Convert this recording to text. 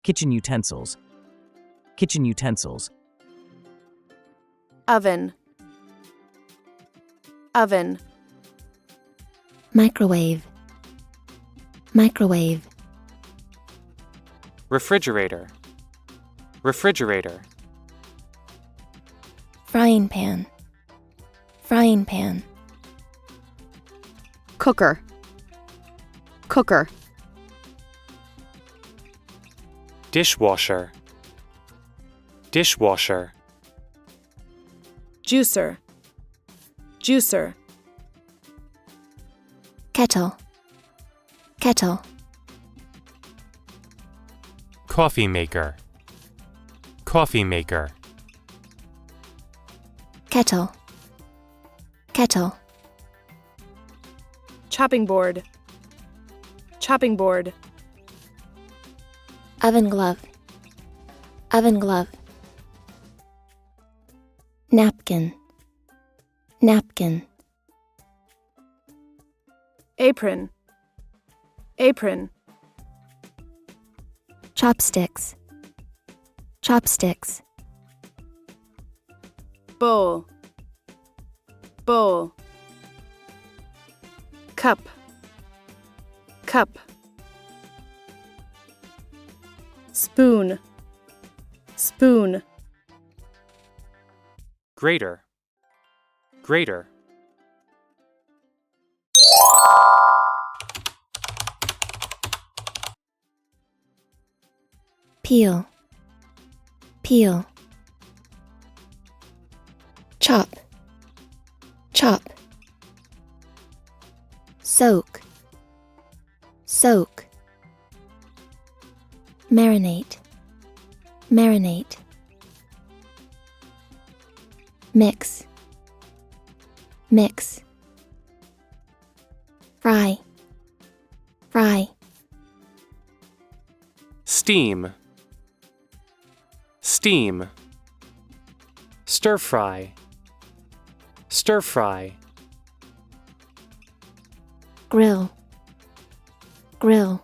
kitchen utensils, kitchen utensils. Oven, oven. Microwave, microwave. Refrigerator, refrigerator. Frying pan, frying pan. Cooker, cooker. Dishwasher, dishwasher. Juicer, juicer. Kettle, kettle. Coffee maker, coffee maker. Kettle, kettle. Chopping board, chopping board. Oven glove, oven glove. Napkin, napkin. Apron, apron. Chopsticks, chopsticks. Bowl, bowl. Cup, cup. Spoon, spoon. Grater, grater. Peel, peel. Chop, chop. Soak, soak. Marinate, marinate. Mix, mix. Fry, fry. Steam, steam. Stir fry, stir fry. Grill, grill.